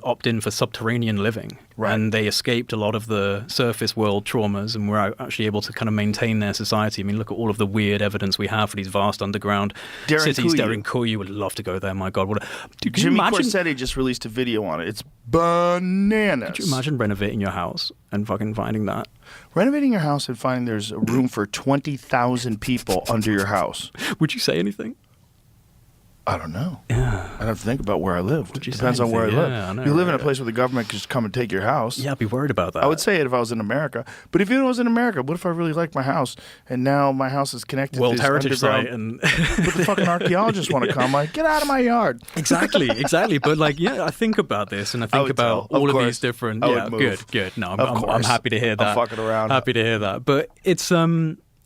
opt in for subterranean living. Right. And they escaped a lot of the surface world traumas and were actually able to kind of maintain their society. I mean, look at all of the weird evidence we have for these vast underground cities. Derinkuyu would love to go there, my God. Jimmy Corsetti just released a video on it. It's bananas. Could you imagine renovating your house and fucking finding that? Renovating your house and finding there's a room for 20,000 people under your house. Would you say anything? I don't know. Yeah. I'd have to think about where I lived. Would you Depends say on where I anything? live. Yeah, I know, you live in a right? place where the government can just come and take your house. Yeah, I'd be worried about that. I would say it if I was in America. But if it was in America, what if I really like my house and now my house is connected World to this Heritage underground... Site and But the fucking archaeologists want to come. Like, get out of my yard. Exactly. But like, yeah, I think about this and I think about all of these different. Yeah, good. No, I'm happy to hear that. I'm fucking around. Happy to hear that. But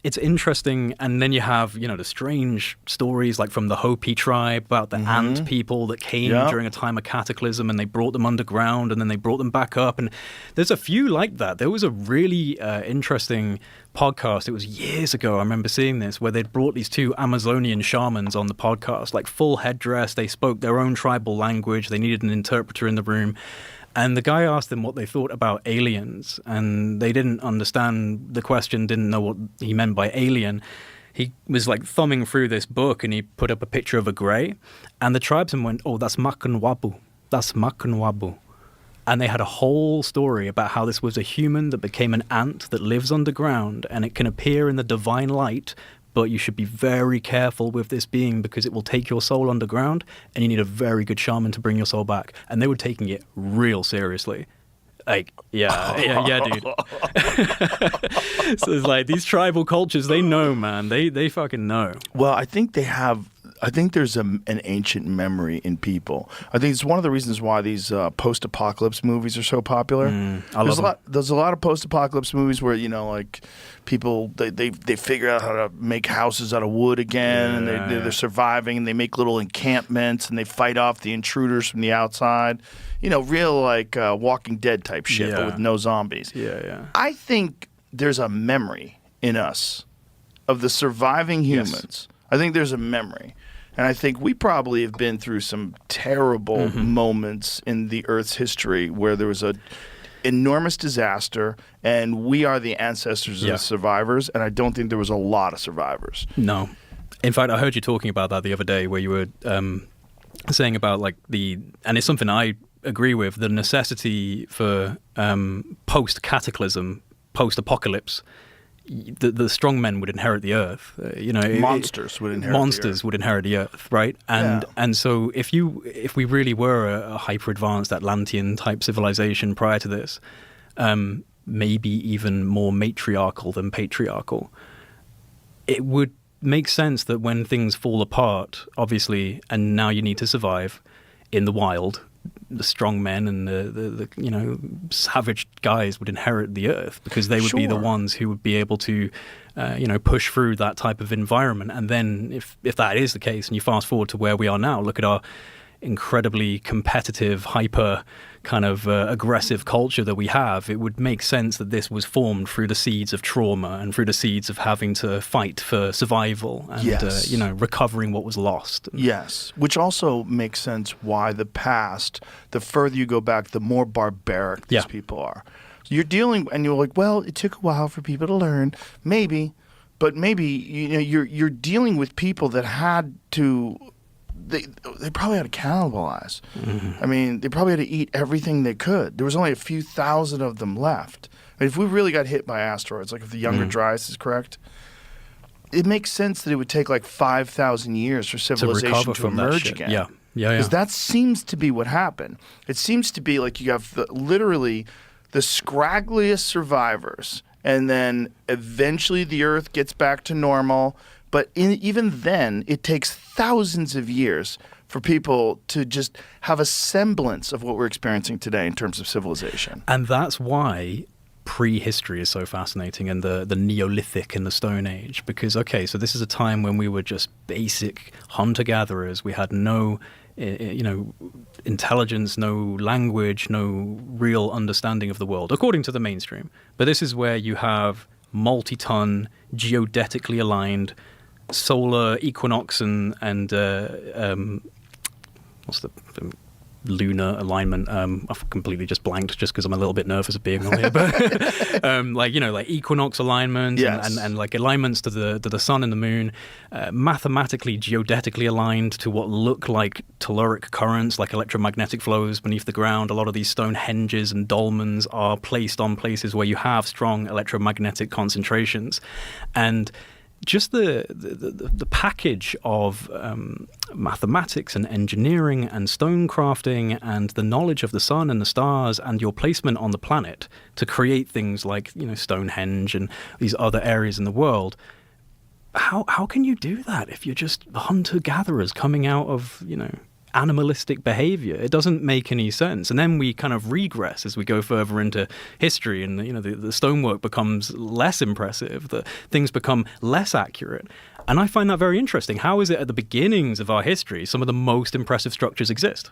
it's interesting, and then you have, the strange stories like from the Hopi tribe about the ant people that came during a time of cataclysm, and they brought them underground, and then they brought them back up, and there's a few like that. There was a really interesting podcast, it was years ago, I remember seeing this, where they'd brought these two Amazonian shamans on the podcast, like full headdress, they spoke their own tribal language, they needed an interpreter in the room. And the guy asked them what they thought about aliens, and they didn't understand the question, didn't know what he meant by alien. He was like thumbing through this book, and he put up a picture of a grey, and the tribesmen went, "Oh, that's Makanwabu. That's Makanwabu." And they had a whole story about how this was a human that became an ant that lives underground, and it can appear in the divine light, but you should be very careful with this being because it will take your soul underground, and you need a very good shaman to bring your soul back. And they were taking it real seriously. Like, yeah, dude. So it's like these tribal cultures, they know, man. They fucking know. Well, I think there's an ancient memory in people. I think it's one of the reasons why these post-apocalypse movies are so popular. There's a lot of post-apocalypse movies where, like people, they figure out how to make houses out of wood again, and they're surviving, and they make little encampments, and they fight off the intruders from the outside. Real like Walking Dead type shit, but with no zombies. Yeah. I think there's a memory in us of the surviving humans. Yes. I think there's a memory. And I think we probably have been through some terrible moments in the Earth's history where there was an enormous disaster, and we are the ancestors of the survivors, and I don't think there was a lot of survivors. No. In fact, I heard you talking about that the other day where you were saying about like and it's something I agree with, the necessity for post-cataclysm, post-apocalypse. The strong men would inherit the earth. Monsters would inherit the earth, right? And so if we really were a hyper advanced Atlantean type civilization prior to this, maybe even more matriarchal than patriarchal, it would make sense that when things fall apart, obviously, and now you need to survive in the wild, the strong men and the savage guys would inherit the earth because they would be the ones who would be able to push through that type of environment. And then if that is the case, and you fast forward to where we are now, look at our incredibly competitive, hyper kind of aggressive culture that we have, it would make sense that this was formed through the seeds of trauma and through the seeds of having to fight for survival and recovering what was lost. Yes, which also makes sense why the past, the further you go back, the more barbaric these people are. So you're dealing, and you're like, well, it took a while for people to learn, maybe, but maybe you're dealing with people that had to. They probably had to cannibalize. I mean, they probably had to eat everything they could. There was only a few thousand of them left. I mean, if we really got hit by asteroids, like if the Younger Dryas is correct, it makes sense that it would take like 5,000 years for civilization to emerge again. Yeah. Because that seems to be what happened. It seems to be like you have literally the scraggliest survivors, and then eventually the Earth gets back to normal. But even then, it takes thousands of years for people to just have a semblance of what we're experiencing today in terms of civilization. And that's why prehistory is so fascinating, and the Neolithic and the Stone Age. Because, okay, so this is a time when we were just basic hunter-gatherers. We had no intelligence, no language, no real understanding of the world, according to the mainstream. But this is where you have multi-ton, geodetically aligned solar equinox and what's the lunar alignment. I've completely just blanked just because I'm a little bit nervous of being on here. But like equinox alignment and like alignments to the sun and the moon, mathematically, geodetically aligned to what look like telluric currents, like electromagnetic flows beneath the ground. A lot of these Stonehenges and dolmens are placed on places where you have strong electromagnetic concentrations, and just the package of mathematics and engineering and stone crafting and the knowledge of the sun and the stars and your placement on the planet to create things like Stonehenge and these other areas in the world. How can you do that if you're just hunter-gatherers coming out of animalistic behavior? It doesn't make any sense. And then we kind of regress as we go further into history, and the stonework becomes less impressive, the things become less accurate. And I find that very interesting. How is it at the beginnings of our history some of the most impressive structures exist?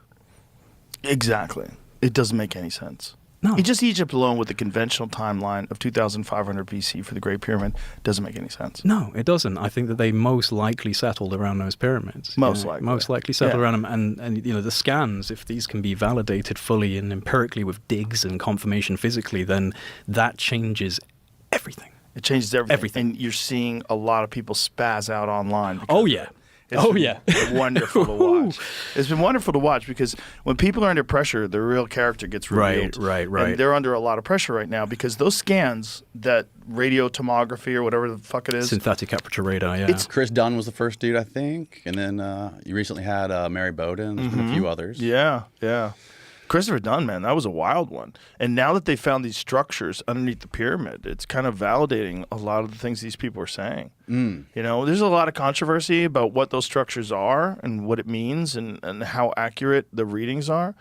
Exactly. It doesn't make any sense. No. Just Egypt alone with the conventional timeline of 2,500 BC for the Great Pyramid doesn't make any sense. No, it doesn't. I think that they most likely settled around those pyramids. Most likely settled around them. And the scans, if these can be validated fully and empirically with digs and confirmation physically, then that changes everything. It changes everything. And you're seeing a lot of people spaz out online. Oh, yeah. It's wonderful to watch. It's been wonderful to watch because when people are under pressure, the real character gets revealed. Right. And they're under a lot of pressure right now because those scans, that radio tomography or whatever the fuck it is. Synthetic aperture radar, yeah. Chris Dunn was the first dude, I think. And then you recently had Mary Bowden. There's been a few others. Yeah. Christopher Dunn, man, that was a wild one. And now that they found these structures underneath the pyramid, it's kind of validating a lot of the things these people are saying. There's a lot of controversy about what those structures are and what it means and how accurate the readings are.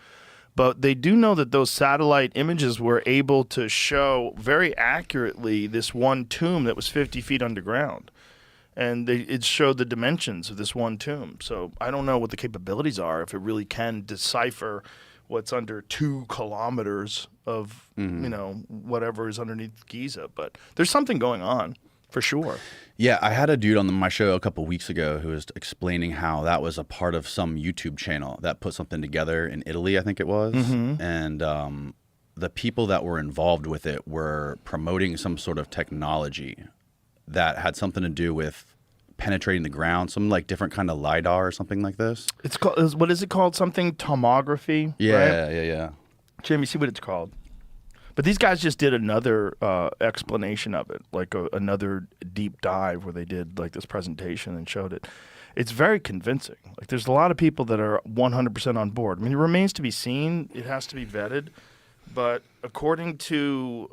But they do know that those satellite images were able to show very accurately this one tomb that was 50 feet underground. And it showed the dimensions of this one tomb. So I don't know what the capabilities are, if it really can decipher what's under 2 kilometers of, whatever is underneath Giza. But there's something going on, for sure. Yeah, I had a dude on my show a couple weeks ago who was explaining how that was a part of some YouTube channel that put something together in Italy, I think it was. And the people that were involved with it were promoting some sort of technology that had something to do with penetrating the ground, some like different kind of LiDAR or something like this. It's called, what is it called? Something tomography? Yeah, right? yeah. Jamie, see what it's called. But these guys just did another explanation of it, like another deep dive where they did like this presentation and showed it. It's very convincing. Like there's a lot of people that are 100% on board. I mean, it remains to be seen. It has to be vetted. But according to,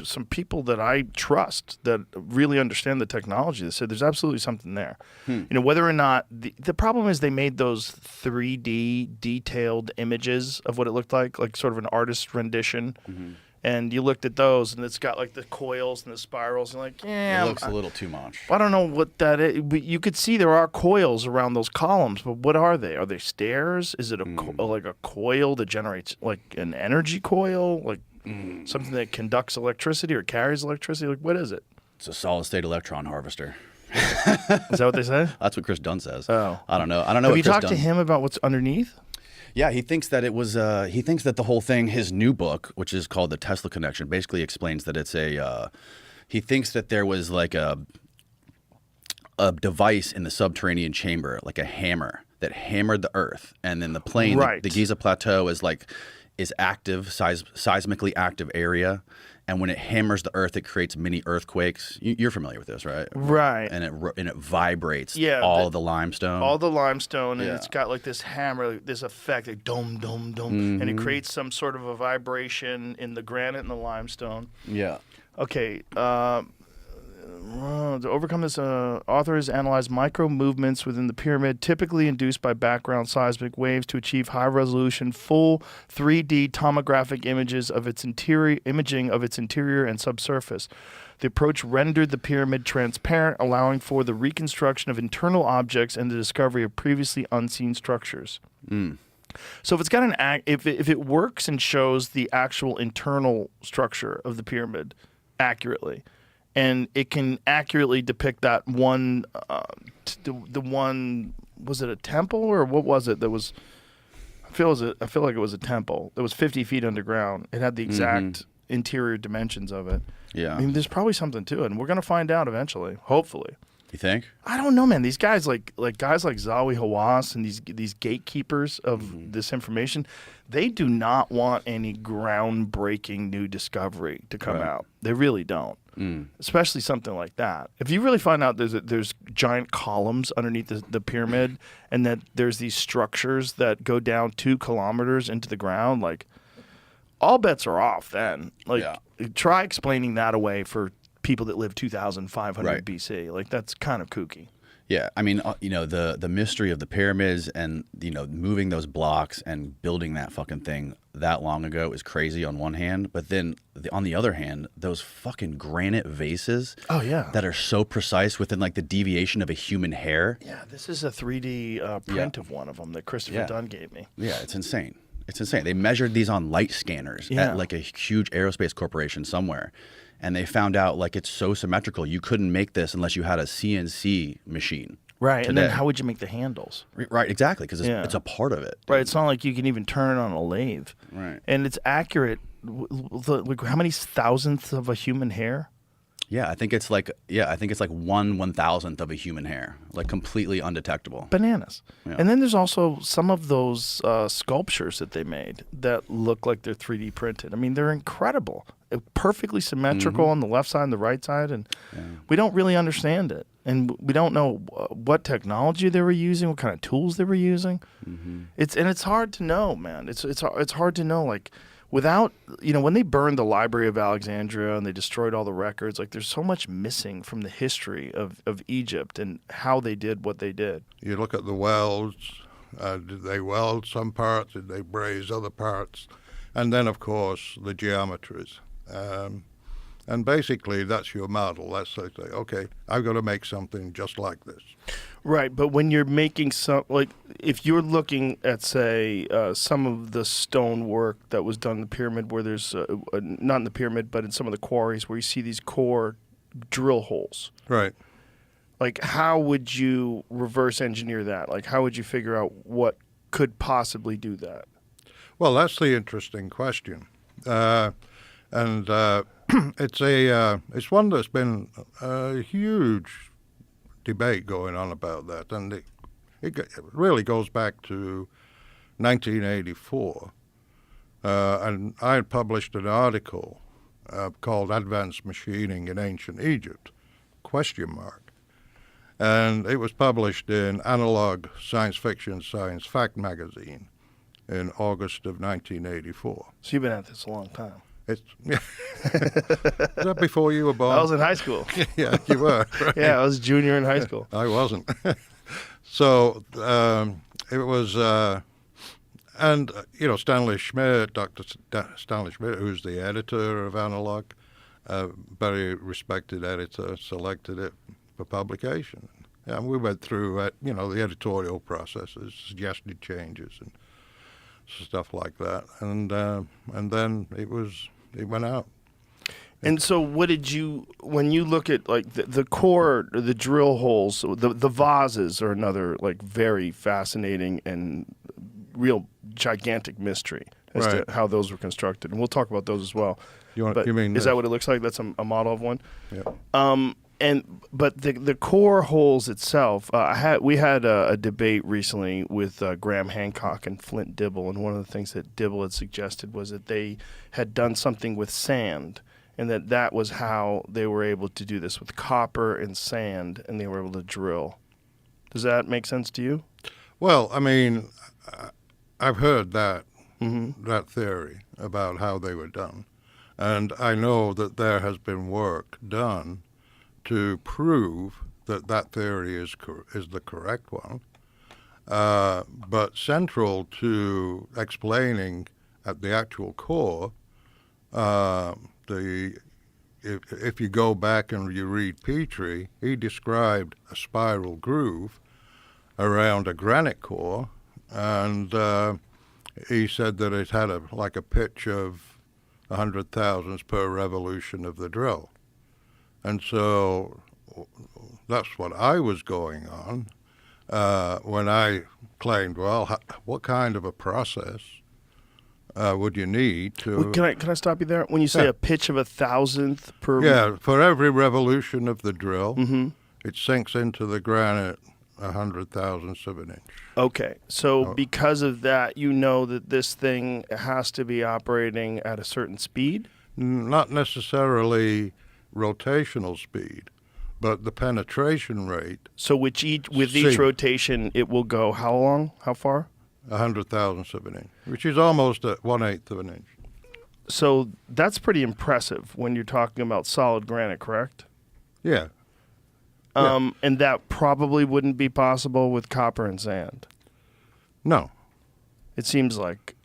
some people that I trust that really understand the technology, they said there's absolutely something there. Whether or not the problem is they made those 3D detailed images of what it looked like sort of an artist's rendition. And you looked at those, and it's got like the coils and the spirals, and like, it looks a little too much. I don't know what that is. But you could see there are coils around those columns, but what are they? Are they stairs? Is it like a coil that generates like an energy coil, like something that conducts electricity or carries electricity? Like, what is it? It's a solid state electron harvester. Is that what they say? That's what Chris Dunn says. Oh, I don't know. Have you talked to him about what's underneath? Yeah, he thinks that it was. He thinks that the whole thing, his new book, which is called The Tesla Connection, basically explains that it's a. He thinks that there was like a device in the subterranean chamber, like a hammer that hammered the Earth, and then the plane, the Giza Plateau, is active, seismically active area. And when it hammers the Earth, it creates mini earthquakes. You're familiar with this, right? Right. And it vibrates all the limestone. All the limestone, and it's got like this hammer, this effect, like dome, dome, dome. And it creates some sort of a vibration in the granite and the limestone. Yeah. Okay. To overcome this, authors analyzed micro movements within the pyramid, typically induced by background seismic waves, to achieve high-resolution, full 3D tomographic imaging of its interior and subsurface. The approach rendered the pyramid transparent, allowing for the reconstruction of internal objects and the discovery of previously unseen structures. So if it's got if it works and shows the actual internal structure of the pyramid accurately, and it can accurately depict that one, the one, was it a temple or what was it that was I feel like it was a temple. It was 50 feet underground. It had the exact interior dimensions of it. Yeah. I mean, there's probably something to it, and we're gonna find out eventually. Hopefully. You think? I don't know, man. These guys, like guys like Zawi Hawass and these gatekeepers of this information, they do not want any groundbreaking new discovery to come out. They really don't. Especially something like that. If you really find out there's giant columns underneath the pyramid, and that there's these structures that go down 2 kilometers into the ground, like, all bets are off then. Like, try explaining that away for people that live 2,500 BC. Like, that's kind of kooky. Yeah, I mean, the mystery of the pyramids and, moving those blocks and building that fucking thing that long ago is crazy on one hand, but then on the other hand, those fucking granite vases that are so precise within like the deviation of a human hair. Yeah, this is a 3D print of one of them that Christopher Dunn gave me. Yeah, it's insane. It's insane. They measured these on light scanners at like a huge aerospace corporation somewhere. And they found out, like, it's so symmetrical, you couldn't make this unless you had a CNC machine. Right, and then how would you make the handles? Right, exactly, because it's a part of it. Right, it's not like you can even turn it on a lathe. Right. And it's accurate. Like, how many thousandths of a human hair? Yeah, I think it's like 1/1000th of a human hair, like completely undetectable. Bananas. Yeah. And then there's also some of those sculptures that they made that look like they're 3D printed. I mean, they're incredible. Perfectly symmetrical on the left side and the right side, and we don't really understand it. And we don't know what technology they were using, what kind of tools they were using. It's hard to know, man. It's hard to know, like, without, when they burned the Library of Alexandria and they destroyed all the records, like, there's so much missing from the history of Egypt and how they did what they did. You look at the welds. Did they weld some parts? Did they braze other parts? And then, of course, the geometries. And basically, that's your model. That's like, okay, I've got to make something just like this. Right, but when you're making if you're looking at, say, some of the stonework that was done in the pyramid, where there's, not in the pyramid, but in some of the quarries, where you see these core drill holes. Right. Like, how would you reverse engineer that? Like, how would you figure out what could possibly do that? Well, that's the interesting question. It's one that's been a huge debate going on about that, and it really goes back to 1984. And I had published an article called "Advanced Machining in Ancient Egypt?" ? And it was published in Analog Science Fiction Science Fact magazine in August of 1984. So you've been at this a long time. Is that before you were born? I was in high school. Yeah, you were. Right? Yeah, I was a junior in high school. I wasn't. So it was, and Stanley Schmidt, Dr. Stanley Schmidt, who's the editor of Analog, very respected editor, selected it for publication. And we went through, the editorial processes, suggested changes, and stuff like that. And then it went out. And so what did you, when you look at like the core, the drill holes, the vases are another like very fascinating and real gigantic mystery as to how those were constructed. And we'll talk about those as well. You mean is that what it looks like? That's a model of one? Yeah. But the core holes itself, we had a debate recently with Graham Hancock and Flint Dibble, and one of the things that Dibble had suggested was that they had done something with sand, and that was how they were able to do this, with copper and sand, and they were able to drill. Does that make sense to you? Well, I mean, I've heard that theory about how they were done, and I know that there has been work done to prove that theory is the correct one. But central to explaining at the actual core, if you go back and you read Petrie, he described a spiral groove around a granite core, and he said that it had a pitch of 100 thousandths per revolution of the drill. And so that's what I was going on. when I claimed, well, what kind of a process would you need to... Wait, can I stop you there? When you say a pitch of 1,000th per... Yeah, for every revolution of the drill, it sinks into the granite 100 thousandths of an inch. Okay, so because of that, you know that this thing has to be operating at a certain speed? Not necessarily rotational speed, but the penetration rate. So with each rotation, it will go how long? How far? 100 thousandths of an inch, which is almost 1/8 of an inch. So that's pretty impressive when you're talking about solid granite, correct? Yeah. And that probably wouldn't be possible with copper and sand. No. It seems like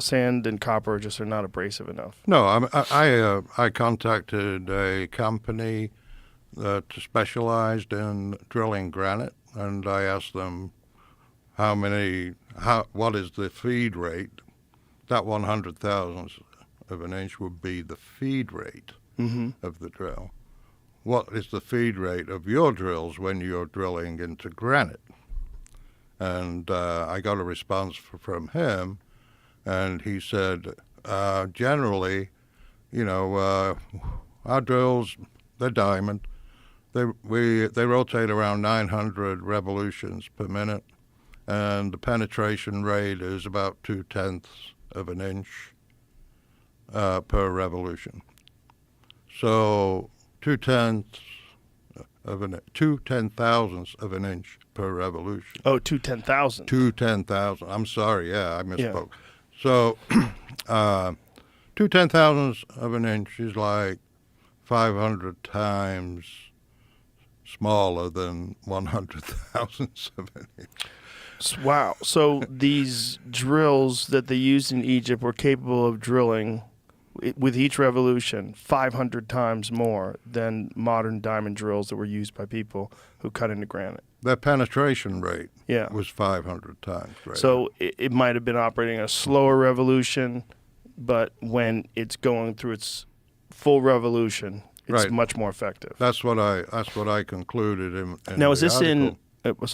sand and copper just are not abrasive enough. No, I contacted a company that specialized in drilling granite, and I asked them what is the feed rate. That 100 thousandths of an inch would be the feed rate of the drill. What is the feed rate of your drills when you're drilling into granite? And I got a response from him, and he said, generally, our drills, they're diamond. They rotate around 900 revolutions per minute, and the penetration rate is about 2/10 of an inch per revolution. So 2/10 thousandths of an inch per revolution. Oh, 2/10,000. 2/10,000. I'm sorry. Yeah, I misspoke. Yeah. So 2/10 thousandths of an inch is like 500 times smaller than 100 thousandths of an inch. Wow. So these drills that they used in Egypt were capable of drilling with each revolution 500 times more than modern diamond drills that were used by people who cut into granite. Their penetration rate was 500 times greater. So it might have been operating at a slower revolution, but when it's going through its full revolution, it's much more effective. That's what I concluded in now, is this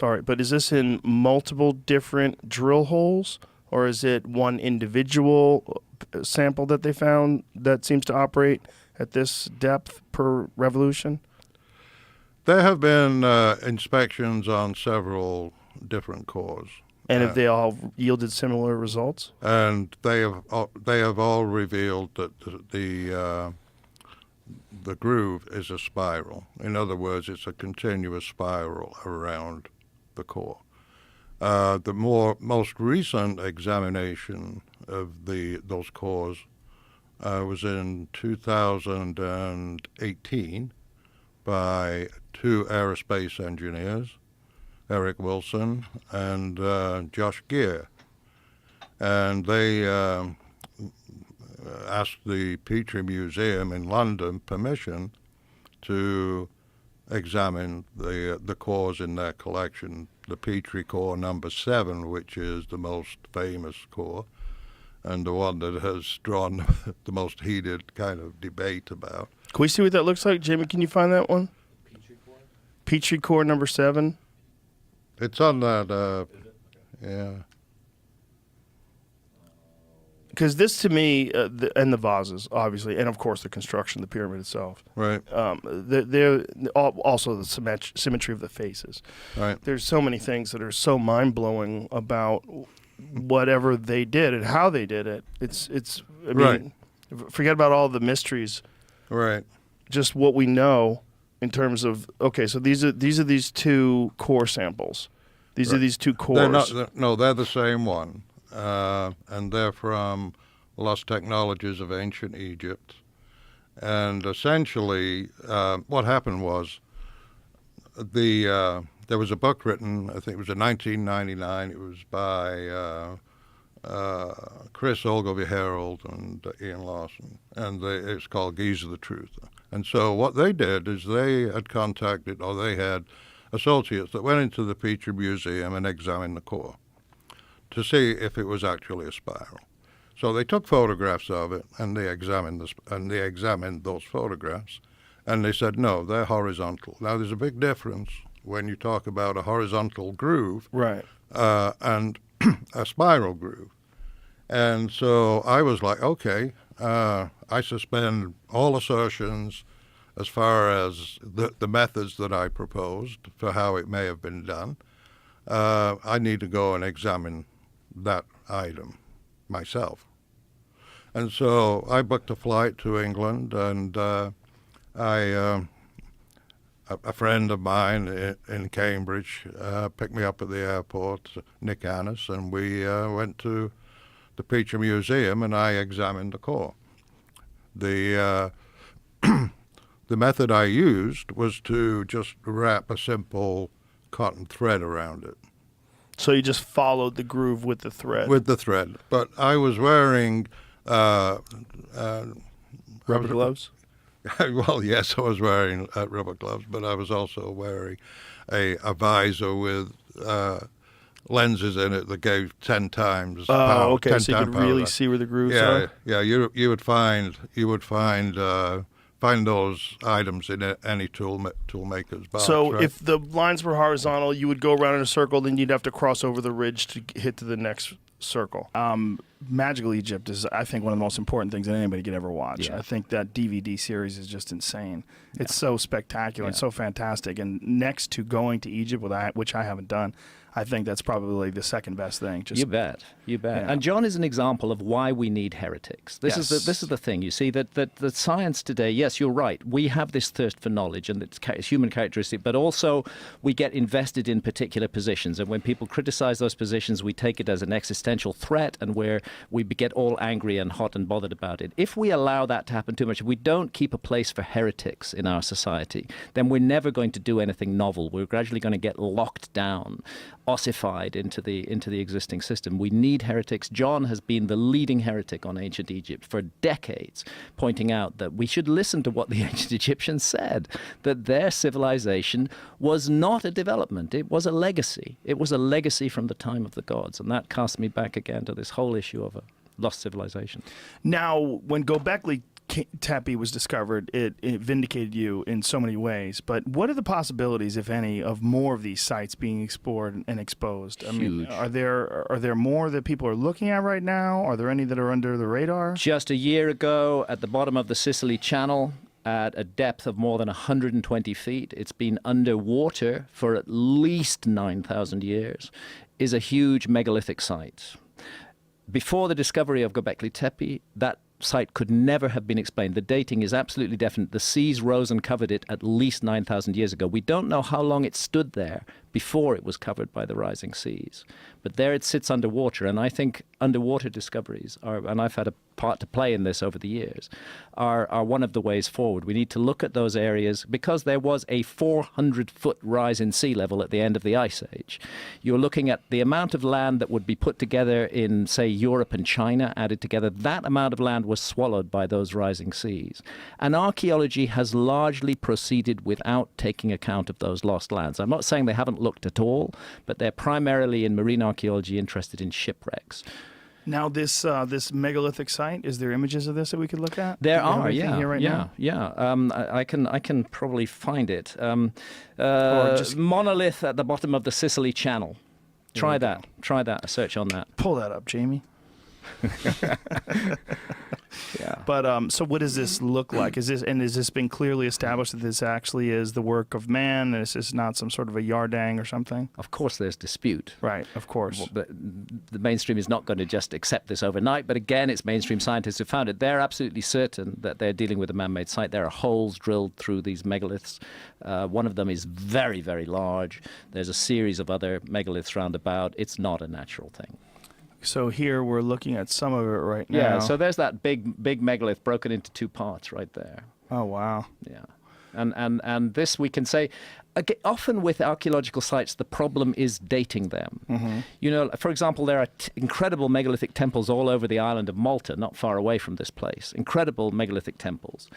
article. Is this in multiple different drill holes, or is it one individual sample that they found that seems to operate at this depth per revolution? There have been inspections on several different cores. And have they all yielded similar results? And they have all revealed that the groove is a spiral. In other words, it's a continuous spiral around the core. The most recent examination of those cores was in 2018 by two aerospace engineers, Eric Wilson and Josh Gear. And they asked the Petrie Museum in London permission to examine the cores in their collection, the Petrie core number 7, which is the most famous core, and the one that has drawn the most heated kind of debate about. Can we see what that looks like? Jamie, can you find that one? Petrie core? Petrie core number 7? It's on that, yeah. Because this, to me, and the vases, obviously, and of course the construction, the pyramid itself. Right. They're also the symmetry of the faces. Right. There's so many things that are so mind-blowing about whatever they did and how they did it. I mean, forget about all the mysteries. Right. Just what we know in terms of, okay, so these are these two core samples. These are these two cores. They're the same one. And they're from Lost Technologies of Ancient Egypt. And essentially, what happened was there was a book written, I think it was in 1999. It was by Chris Ogilvie-Harold and Ian Lawson, and it's called Giza the Truth. And so what they did is they had associates that went into the Petrie Museum and examined the core to see if it was actually a spiral. So they took photographs of it, and they examined those photographs, and they said, no, they're horizontal. Now, there's a big difference when you talk about a horizontal groove, Right. And a spiral groove. And so I was like, okay, I suspend all assertions as far as the methods that I proposed for how it may have been done. I need to go and examine that item myself. And so I booked a flight to England, and a friend of mine in Cambridge picked me up at the airport, Nick Annis, and we went to the Peacher Museum, and I examined the core. The method I used was to just wrap a simple cotton thread around it. So you just followed the groove with the thread? With the thread. But I was wearing... rubber gloves? Well, yes, I was wearing rubber gloves, but I was also wearing a visor with lenses in it that gave 10 times power. Oh, okay, 10 so you times could power. really see where the grooves are? Yeah, you would find those items in any toolmaker's box. So right? if the lines were horizontal, you would go around in a circle, then you'd have to cross over the ridge to hit to the next circle. Magical Egypt is, I think, one of the most important things that anybody could ever watch. Yeah. I think that DVD series is just insane. It's so spectacular and so fantastic. And next to going to Egypt, which I haven't done, I think that's probably the second best thing. Just, You bet. Yeah. And John is an example of why we need heretics. This is the thing. You see that science today. Yes, you're right. We have this thirst for knowledge, and it's human characteristic. But also, we get invested in particular positions, and when people criticize those positions, we take it as an existential threat, and where we get all angry and hot and bothered about it. If we allow that to happen too much, if we don't keep a place for heretics in our society, then we're never going to do anything novel. We're gradually going to get locked down, ossified into the existing system. We need heretics. John has been the leading heretic on ancient Egypt for decades, pointing out that we should listen to what the ancient Egyptians said, that their civilization was not a development. It was a legacy. It was a legacy from the time of the gods. And that casts me back again to this whole issue of a lost civilization. Now, when Göbekli Tepe was discovered, it vindicated you in so many ways. But what are the possibilities, if any, of more of these sites being explored and exposed? I mean, are there more that people are looking at right now? Are there any that are under the radar? Just a year ago, at the bottom of the Sicily Channel, at a depth of more than 120 feet, it's been underwater for at least 9,000 years, is a huge megalithic site. Before the discovery of Göbekli Tepe, that site could never have been explained. The dating is absolutely definite. The seas rose and covered it at least 9,000 years ago. We don't know how long it stood there before it was covered by the rising seas. But there it sits underwater, and I think underwater discoveries are, and I've had a part to play in this over the years, are one of the ways forward. We need to look at those areas because there was a 400-foot rise in sea level at the end of the Ice Age. You're looking at the amount of land that would be put together in, say, Europe and China, added together. That amount of land was swallowed by those rising seas. And archaeology has largely proceeded without taking account of those lost lands. I'm not saying they haven't looked at all, but they're primarily in marine archaeology interested in shipwrecks. Now, this megalithic site, is there images of this that we could look at? There are, now? I can probably find it. Monolith at the bottom of the Sicily Channel. Try that. A search on that. Pull that up, Jamie. Yeah. But so what does this look like? Has this been clearly established that this actually is the work of man, and this is not some sort of a yardang or something? Of course there's dispute. Right, of course. The mainstream is not going to just accept this overnight, but again, it's mainstream scientists who found it. They're absolutely certain that they're dealing with a man-made site. There are holes drilled through these megaliths. One of them is very, very large. There's a series of other megaliths round about. It's not a natural thing. So here we're looking at some of it right now. Yeah, so there's that big megalith broken into two parts right there. Oh, wow. Yeah. And this we can say, often with archaeological sites, the problem is dating them. Mm-hmm. You know, for example, there are incredible megalithic temples all over the island of Malta, not far away from this place. Incredible megalithic temples.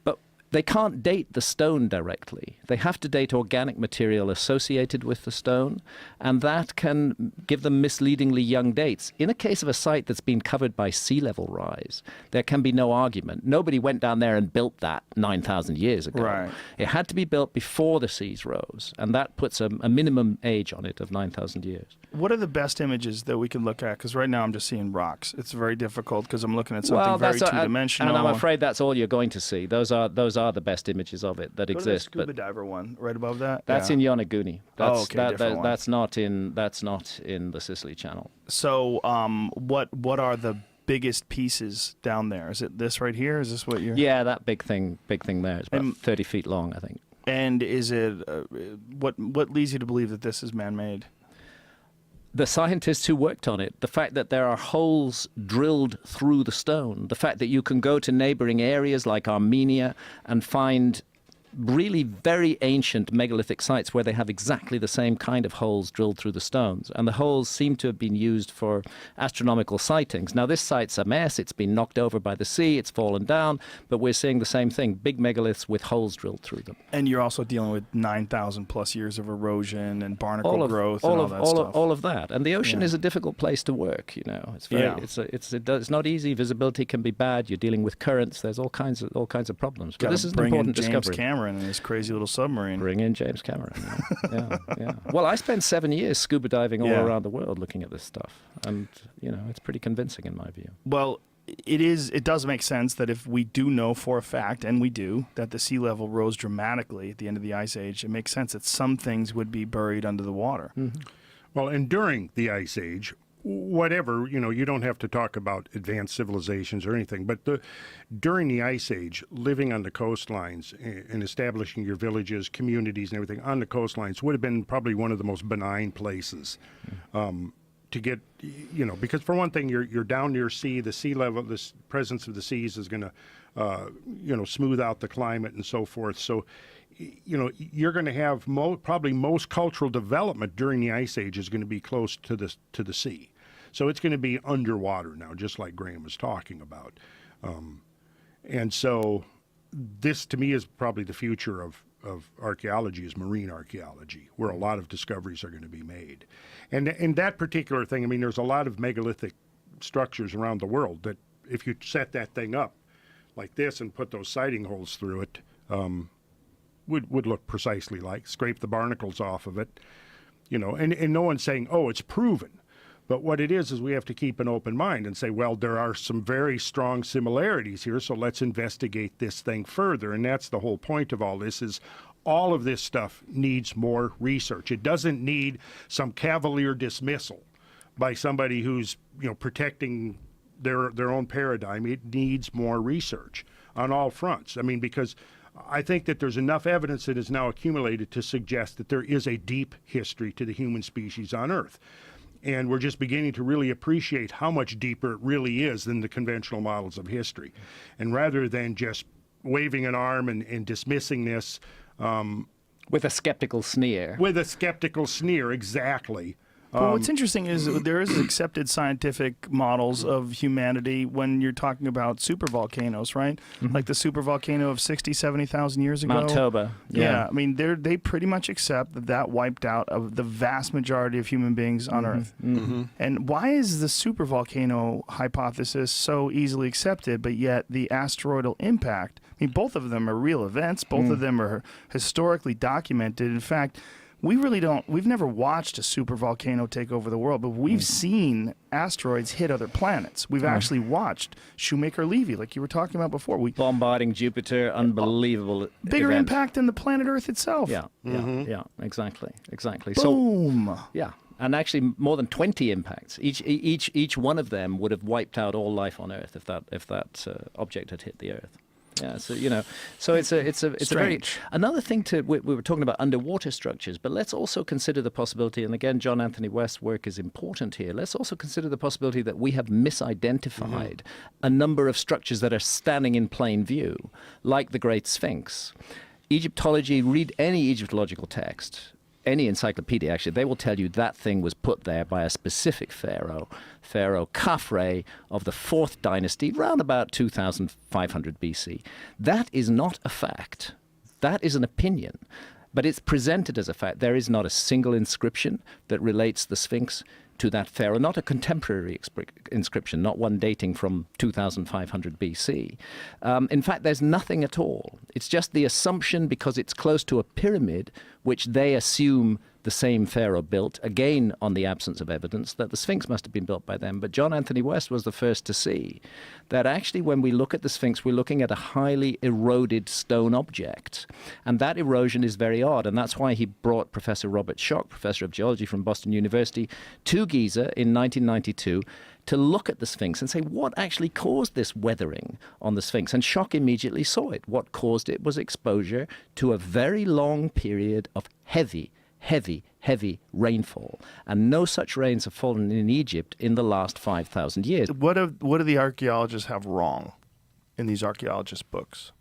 But They can't date the stone directly. They have to date organic material associated with the stone, and that can give them misleadingly young dates. In a case of a site that's been covered by sea level rise, there can be no argument. Nobody went down there and built that 9,000 years ago. Right. It had to be built before the seas rose, and that puts a minimum age on it of 9,000 years. What are the best images that we can look at? Because right now I'm just seeing rocks. It's very difficult because I'm looking at something very two-dimensional. And I'm afraid that's all you're going to see. Those are the best images of it that Go to exist. the scuba diver one right above that. That's in Yonaguni. Different one. That's not in the Sicily Channel. So, what are the biggest pieces down there? Is it this right here? Is this what you're? Yeah, that big thing there is about 30 feet long, I think. And is it what leads you to believe that this is man-made? The scientists who worked on it, the fact that there are holes drilled through the stone, the fact that you can go to neighboring areas like Armenia and find really very ancient megalithic sites where they have exactly the same kind of holes drilled through the stones. And the holes seem to have been used for astronomical sightings. Now, this site's a mess. It's been knocked over by the sea. It's fallen down. But we're seeing the same thing, big megaliths with holes drilled through them. And you're also dealing with 9,000 plus years of erosion and barnacle growth and all that stuff. All of that. And the ocean is a difficult place to work, you know. It's very, it's not easy. Visibility can be bad. You're dealing with currents. There's all kinds of problems. But this is an important discovery. Cameron and his crazy little submarine. Bring in James Cameron. Yeah. Well, I spent 7 years scuba diving all around the world looking at this stuff, and it's pretty convincing in my view. Well, it does make sense that if we do know for a fact, and we do, that the sea level rose dramatically at the end of the Ice Age, it makes sense that some things would be buried under the water. Mm-hmm. Well, and during the Ice Age, whatever, you don't have to talk about advanced civilizations or anything, but during the Ice Age, living on the coastlines and establishing your villages, communities, and everything on the coastlines would have been probably one of the most benign places to get, because for one thing, you're down near sea, the sea level, the presence of the seas is going to, smooth out the climate and so forth. So, you're going to have probably most cultural development during the Ice Age is going to be close to the sea. So it's going to be underwater now, just like Graham was talking about. And so this, to me, is probably the future of archaeology, is marine archaeology, where a lot of discoveries are going to be made. And in that particular thing, I mean, there's a lot of megalithic structures around the world that if you set that thing up like this and put those sighting holes through it, would look precisely like, scrape the barnacles off of it, and no one's saying, oh, it's proven. But what it is we have to keep an open mind and say, well, there are some very strong similarities here, so let's investigate this thing further. And that's the whole point of all this, is all of this stuff needs more research. It doesn't need some cavalier dismissal by somebody who's, protecting their own paradigm. It needs more research on all fronts. I mean, because I think that there's enough evidence that is now accumulated to suggest that there is a deep history to the human species on Earth. And we're just beginning to really appreciate how much deeper it really is than the conventional models of history. And rather than just waving an arm and dismissing this. With a skeptical sneer. With a skeptical sneer, exactly. But what's interesting is there is accepted scientific models of humanity when you're talking about supervolcanoes, right? Mm-hmm. Like the supervolcano of 60, 70,000 years ago. Mount Toba. Yeah. I mean, they pretty much accept that wiped out of the vast majority of human beings on Earth. Mm-hmm. And why is the supervolcano hypothesis so easily accepted, but yet the asteroidal impact, I mean, both of them are real events. Both of them are historically documented. In fact, we've never watched a supervolcano take over the world, but we've seen asteroids hit other planets. We've actually watched Shoemaker-Levy, like you were talking about before. Bombarding Jupiter, unbelievable bigger event. impact than the planet Earth itself. Yeah, exactly. Boom. So, yeah, and actually more than 20 impacts. Each one of them would have wiped out all life on Earth if that object had hit the Earth. Yeah, so it's a very another thing we were talking about underwater structures, but let's also consider the possibility, and again, John Anthony West's work is important here. Let's also consider the possibility that we have misidentified a number of structures that are standing in plain view, like the Great Sphinx. Egyptology, read any Egyptological text. any encyclopedia, actually, they will tell you that thing was put there by a specific pharaoh, Pharaoh Khafre of the 4th dynasty, round about 2500 BC. That is not a fact. That is an opinion. But it's presented as a fact. There is not a single inscription that relates the Sphinx to that pharaoh, not a contemporary inscription, not one dating from 2500 BC. In fact, there's nothing at all. It's just the assumption, because it's close to a pyramid, which they assume the same pharaoh built, again on the absence of evidence, that the Sphinx must have been built by them. But John Anthony West was the first to see that actually when we look at the Sphinx, we're looking at a highly eroded stone object. And that erosion is very odd. And that's why he brought Professor Robert Schoch, professor of geology from Boston University, to Giza in 1992 to look at the Sphinx and say, what actually caused this weathering on the Sphinx? And Schoch immediately saw it. What caused it was exposure to a very long period of heavy rainfall. And no such rains have fallen in Egypt in the last 5,000 years. What do the archaeologists have wrong in these archaeologist books?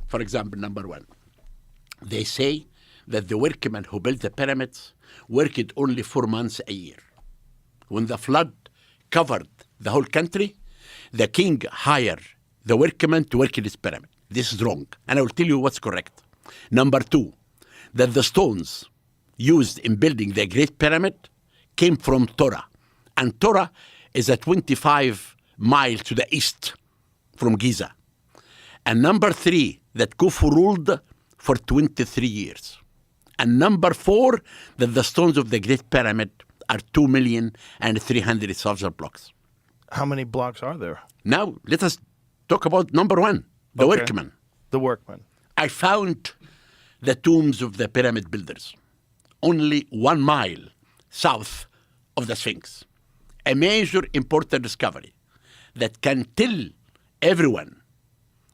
For example, number one, they say that the workmen who built the pyramids worked only 4 months a year. When the flood covered the whole country, the king hired the workmen to work in his pyramid. This is wrong, and I will tell you what's correct. Number two, that the stones used in building the Great Pyramid came from Torah. And Torah is a 25 miles to the east from Giza. And number three, that Khufu ruled for 23 years. And number four, that the stones of the Great Pyramid are 2,300,000 blocks. How many blocks are there? Now, let us talk about number one, the workmen. The workmen. I found the tombs of the pyramid builders only 1 mile south of the Sphinx. A major important discovery that can tell everyone,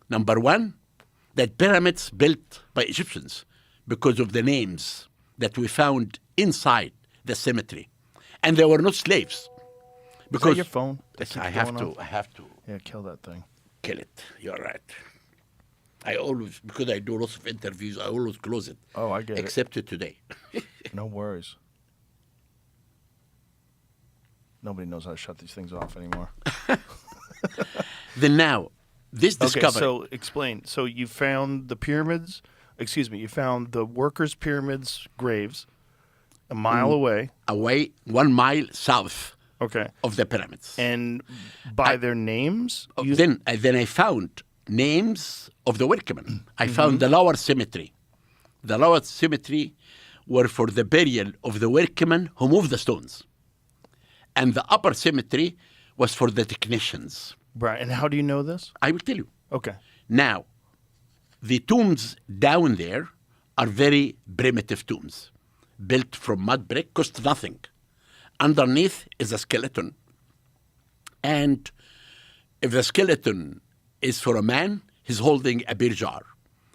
number one, that pyramids built by Egyptians because of the names that we found inside the cemetery. And they were not slaves. Because your phone? I have to. Yeah, kill that thing. Kill it. You're right. I always, because I do lots of interviews, I always close it. Oh, I get it. Except today. No worries. Nobody knows how to shut these things off anymore. Then now, this discovery. Okay, so explain. So you found the pyramids, you found the workers' pyramids graves a mile away. 1 mile south of the pyramids. And by their names? Then I found names of the workmen. I found the lower cemetery. The lower cemetery were for the burial of the workmen who moved the stones. And the upper cemetery was for the technicians. Right. And how do you know this? I will tell you. Okay. Now, the tombs down there are very primitive tombs, built from mud brick, cost nothing. Underneath is a skeleton. And if the skeleton is for a man, he's holding a beer jar.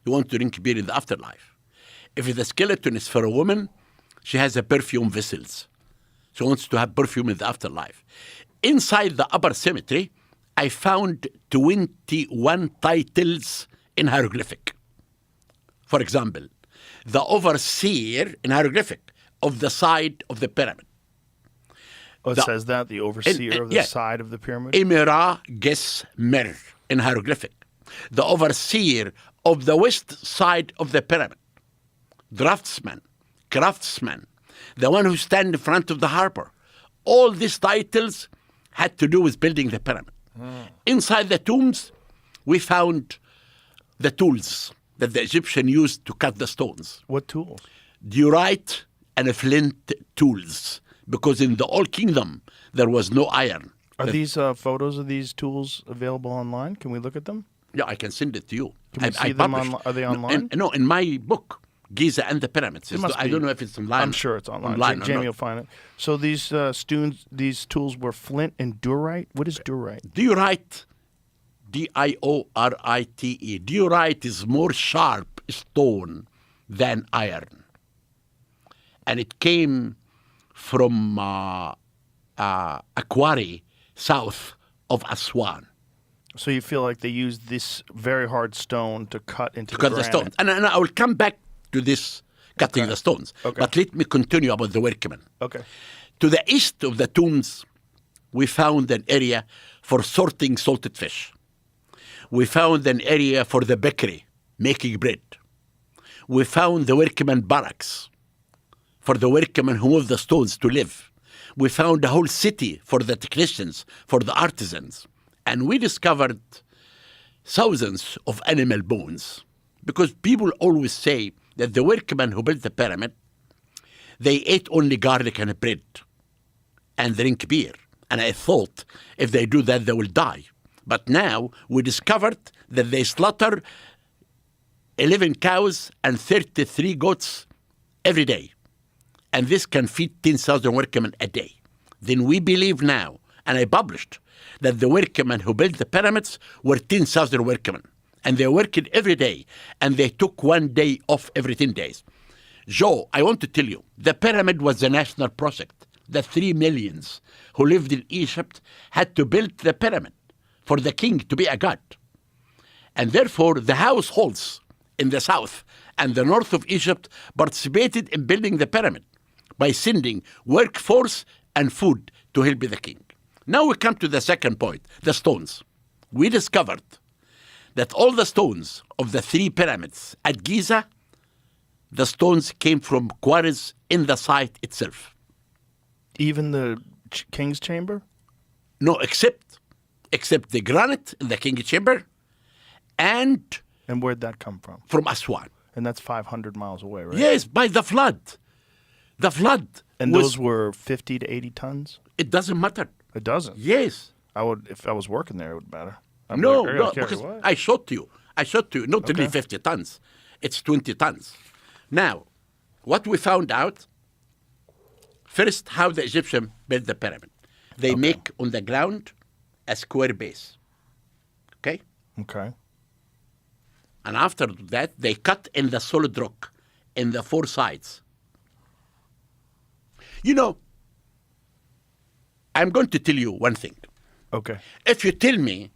He wants to drink beer in the afterlife. If the skeleton is for a woman, she has a perfume vessels. She wants to have perfume in the afterlife. Inside the upper cemetery, I found 21 titles in hieroglyphic. For example, the overseer in hieroglyphic of the side of the pyramid. Oh, it says that? The overseer of the side of the pyramid? Emira Ges Mer in hieroglyphic. The overseer of the west side of the pyramid. Draftsman, craftsman, the one who stands in front of the harbor. All these titles had to do with building the pyramid. Inside the tombs, we found the tools that the Egyptian used to cut the stones. What tools? Diorite and flint tools, because in the Old Kingdom, there was no iron. Are these photos of these tools available online? Can we look at them? Yeah, I can send it to you. Can we see them online? Are they online? No, in my book, Giza and the Pyramids. I don't know if it's online. I'm sure it's online. Jamie will find it. So these these tools were flint and diorite? What is diorite? Diorite, D-I-O-R-I-T-E. Diorite is more sharp stone than iron. And it came from a quarry south of Aswan. So you feel like they used this very hard stone to cut into the stone. And I will come back to this cutting the stones. Okay. But let me continue about the workmen. Okay. To the east of the tombs, we found an area for sorting salted fish. We found an area for the bakery, making bread. We found the workmen barracks for the workmen who moved the stones to live. We found a whole city for the technicians, for the artisans. And we discovered thousands of animal bones. Because people always say that the workmen who built the pyramid, they ate only garlic and bread and drink beer. And I thought if they do that, they will die. But now we discovered that they slaughter 11 cows and 33 goats every day. And this can feed 10,000 workmen a day. Then we believe now, and I published, that the workmen who built the pyramids were 10,000 workmen. And they worked every day, and they took 1 day off every 10 days. Joe, I want to tell you, the pyramid was a national project. The 3 millions who lived in Egypt had to build the pyramid for the king to be a god. And therefore, the households in the south and the north of Egypt participated in building the pyramid by sending workforce and food to help the king. Now we come to the second point, the stones. We discovered that all the stones of the 3 pyramids at Giza, the stones came from quarries in the site itself. Even the king's chamber? No, except the granite in the king's chamber and where'd that come from? from Aswan. And that's 500 miles away, right? Yes, by the flood. The flood. And those were 50 to 80 tons? It doesn't matter. It doesn't? Yes. I would, if I was working there, it would matter. I'm No, like, I gotta carry because what? I showed you. Not only 50 tons. It's 20 tons. Now, what we found out, first, how the Egyptians built the pyramid. They make on the ground a square base. Okay? Okay. And after that, they cut in the solid rock in the 4 sides. You know, I'm going to tell you one thing. Okay. If you tell me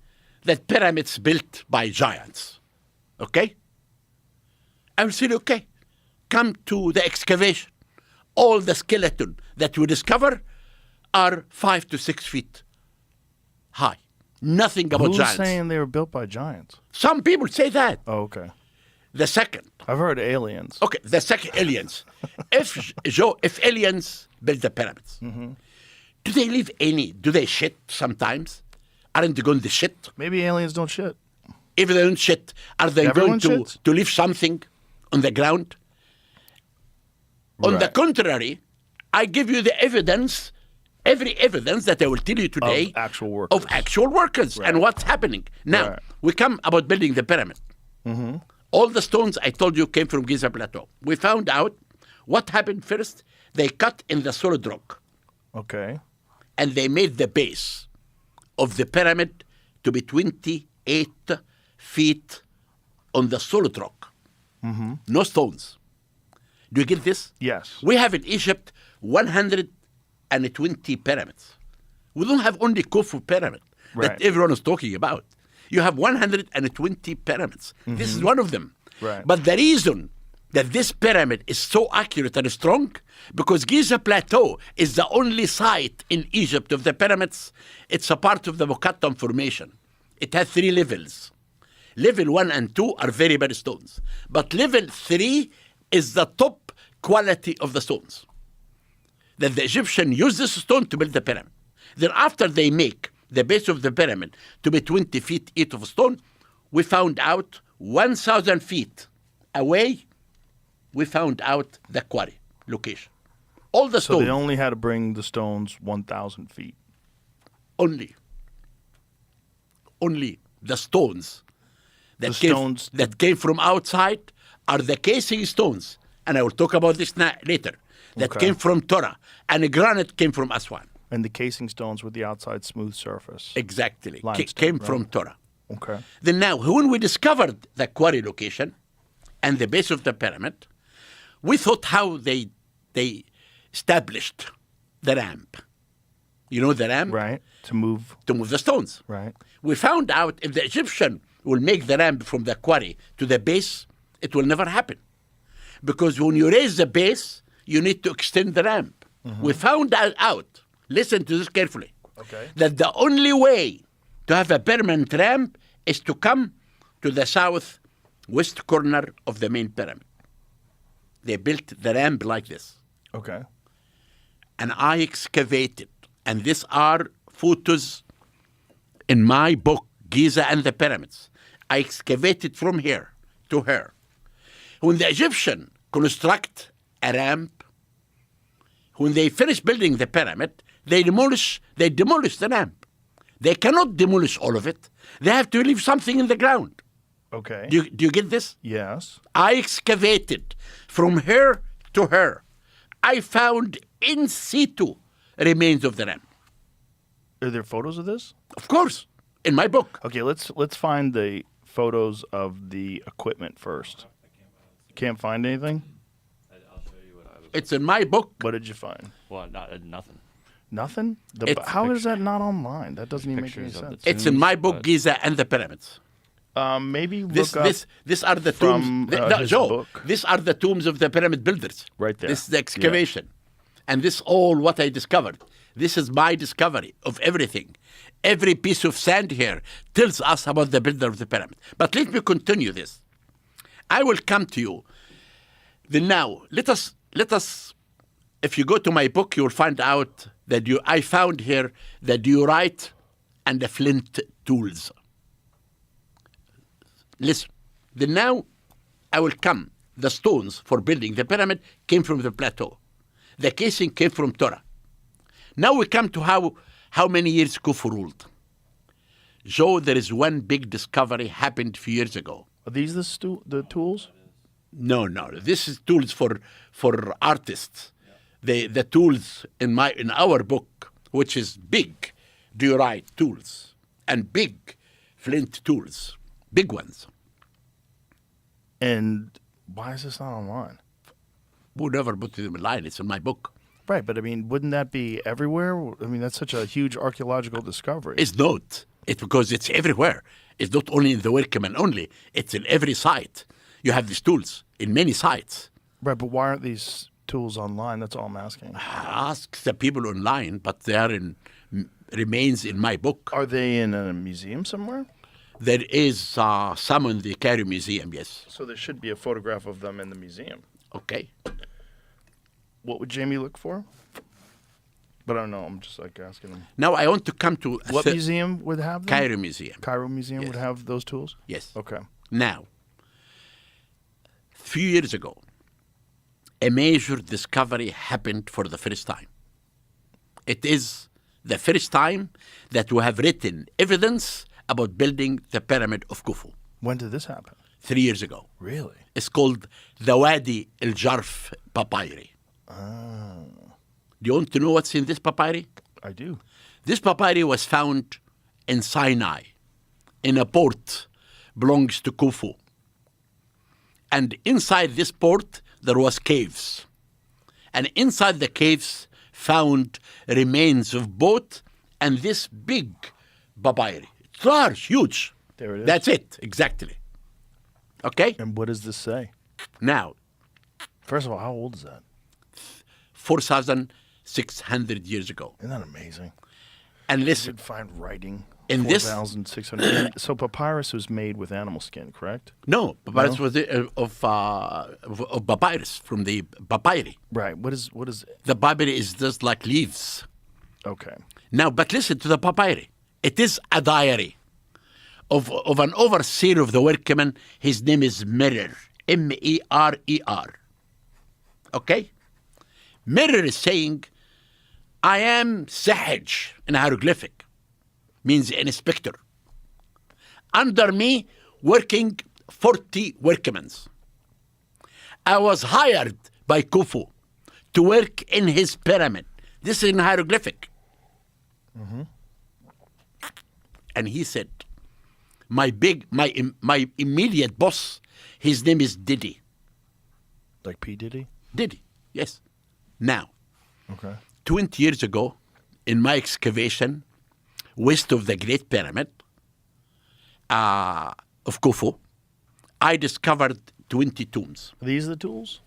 that pyramids built by giants, okay? I will say, okay, come to the excavation. All the skeleton that you discover are 5 to 6 feet high. Nothing about Who's giants. saying they were built by giants? Some people say that. Oh, okay. The second. I've heard aliens. Okay, the second, aliens. If aliens build the pyramids, do they leave any? Do they shit sometimes? Aren't they going to shit? Maybe aliens don't shit. If they don't shit, are they Everyone going shits? to leave something on the ground? On the Right. contrary, I give you the evidence, every evidence that I will tell you today. Of actual workers. Of actual workers and what's happening. Now, Right. we come about building the pyramid. All the stones I told you came from Giza Plateau. We found out what happened first. They cut in the solid rock Okay. and they made the base of the pyramid to be 28 feet on the solid rock. No stones. Do you get this? Yes. We have in Egypt 120 pyramids. We don't have only Khufu pyramid Right. that everyone is talking about. You have 120 pyramids. This is one of them. Right. But the reason that this pyramid is so accurate and strong, because Giza Plateau is the only site in Egypt of the pyramids. It's a part of the Mokattam Formation. It has 3 levels. Level 1 and 2 are very bad stones. But level 3 is the top quality of the stones. That the Egyptian used this stone to build the pyramid. Then after they make the base of the pyramid to be 20 feet each of stone, we found out 1,000 feet away, we found out the quarry location. All the So stones. they only had to bring the stones 1,000 feet. Only the stones that, that came from outside are the casing stones. And I will talk about this later. That Okay. came from Torah. And the granite came from Aswan. And the casing stones with the outside smooth surface. Exactly. Limestone, Came right? from Torah. Okay. Then now, when we discovered the quarry location and the base of the pyramid, we thought how they established the ramp. You know the ramp? Right. To move. To move the stones. Right. We found out if the Egyptian will make the ramp from the quarry to the base, it will never happen. because when you raise the base, you need to extend the ramp. We found that out. Listen to this carefully. Okay. That the only way to have a permanent ramp is to come to the southwest corner of the main pyramid. They built the ramp like this. Okay. And I excavated. And these are photos in my book, Giza and the Pyramids. I excavated from here to here. When the Egyptian construct a ramp, when they finish building the pyramid, they demolish the ramp. They cannot demolish all of it. They have to leave something in the ground. Okay. Do you get this? Yes. I excavated from here to here. I found in situ remains of the ramp. Are there photos of this? Of course, in my book. Okay, let's find the photos of the equipment first. Can't find anything? It's in my book. What did you find? Well, nothing. Nothing? It's How is that not online? That doesn't even make any Pictures of the sense. It's in my book, but- Giza and the Pyramids. Maybe look These are the from, tombs. his Joe, book. these are the tombs of the pyramid builders. Right there. This is the excavation. And this all what I discovered. This is my discovery of everything. Every piece of sand here tells us about the builder of the pyramid. But let me continue this. I will come to you. Then now, let us, if you go to my book, you will find out that I found here the diorite and the flint tools. Listen, then now I will come. The stones for building the pyramid came from the plateau. The casing came from Torah. Now we come to how many years Khufu ruled. Joe, there is one big discovery happened a few years ago. Are these the tools? No. This is tools for artists. The tools in our book, which is big diorite tools and big flint tools, big ones. And why is this not online? We'll never put them in line. It's in my book. Right, but I mean, wouldn't that be everywhere? I mean, that's such a huge archaeological discovery. It's not. It's because it's everywhere. It's not only in the Workman only. It's in every site. You have these tools in many sites. Right, but why aren't these tools online? That's all I'm asking. Ask the people online, but they are remains in my book. Are they in a museum somewhere? There is some in the Cairo Museum, yes. So there should be a photograph of them in the museum. Okay. What would Jamie look for? But I don't know. I'm just like asking him. Now I want to come to What museum would have them? Cairo Museum. Cairo Museum Yes. would have those tools? Yes. Okay. Now, a few years ago, a major discovery happened for the first time. It is the first time that we have written evidence about building the pyramid of Khufu. When did this happen? 3 years ago. Really? It's called the Wadi al-Jarf papyri. Do you want to know what's in this papyri? I do. This papyri was found in Sinai, in a port belongs to Khufu. And inside this port, there was caves. And inside the caves, found remains of boat and this big papyri. It's large, huge. There it is. That's it, exactly. Okay? And what does this say? Now, First of all, how old is that? 4,600 years ago. Isn't that amazing? And You listen, could find writing. In this- 4,600. So papyrus was made with animal skin, correct? no, papyrus was of papyrus, from the papyri. Right. What is? The papyri is just like leaves. Okay. Now, but listen to the papyri. It is a diary of an overseer of the workmen. His name is Merer, Merer. Okay? Merer is saying, I am Sahaj in hieroglyphic, means an inspector. Under me, working 40 workmen. I was hired by Khufu to work in his pyramid. This is in hieroglyphic. And he said, my immediate boss, his name is Diddy. Like P. Diddy? Diddy, yes. Now, Okay. 20 years ago, in my excavation west of the Great Pyramid of Khufu, I discovered 20 tombs. Are these the tools?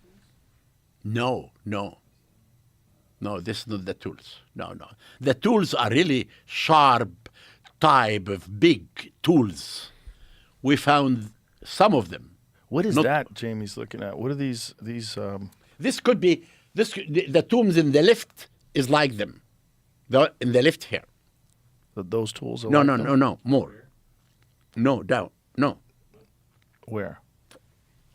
No. This is not the tools. No. The tools are really sharp type of big tools. We found some of them. What is that Jamie's looking at? What are these? This could be the tombs in the left is like them. In the left here. Those tools are No, like them? no, more. No, down. No. Where?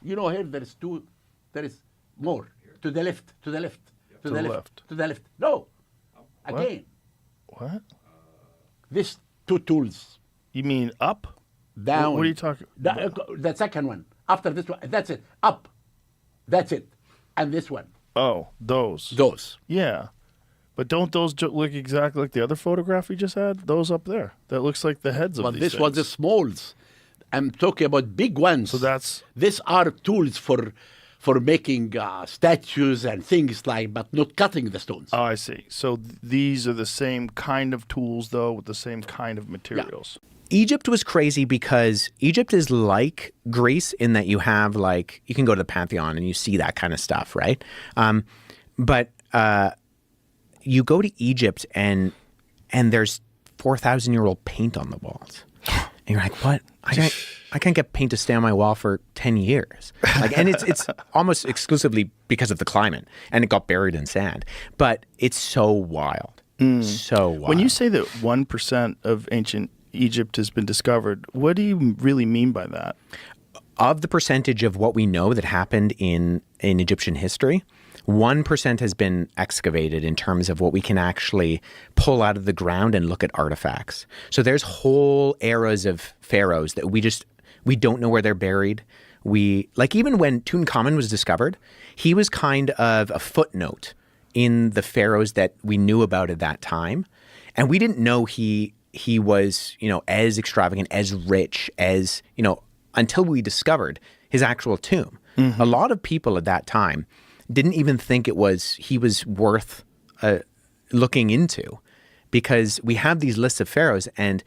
You know here there is more. To the left. To the left. To the left. To the left. No. Again. What? These two tools. You mean up? Down. What are you talking about? The second one. After this one. That's it. Up. That's it. And this one. Oh, those. Those. Yeah. But don't those look exactly like the other photograph we just had? Those up there. That looks like the heads of But these this things. was the smalls. I'm talking about big ones. So that's... These are tools for making statues and things like, but not cutting the stones. Oh, I see. So these are the same kind of tools, though, with the same kind of materials. Egypt was crazy because Egypt is like Greece in that you have like, you can go to the Pantheon and you see that kind of stuff, right? But you go to Egypt and there's 4,000-year-old paint on the walls. And you're like, what? I can't get paint to stay on my wall for 10 years. Like, and it's almost exclusively because of the climate, and it got buried in sand. But it's so wild. So wild. When you say that 1% of ancient Egypt has been discovered, what do you really mean by that? Of the percentage of what we know that happened in Egyptian history, 1% has been excavated in terms of what we can actually pull out of the ground and look at artifacts. So there's whole eras of pharaohs that we don't know where they're buried. Like even when Tutankhamun was discovered, he was kind of a footnote in the pharaohs that we knew about at that time. And we didn't know he was, as extravagant, as rich as, until we discovered his actual tomb. Mm-hmm. A lot of people at that time didn't even think he was worth looking into, because we have these lists of pharaohs, and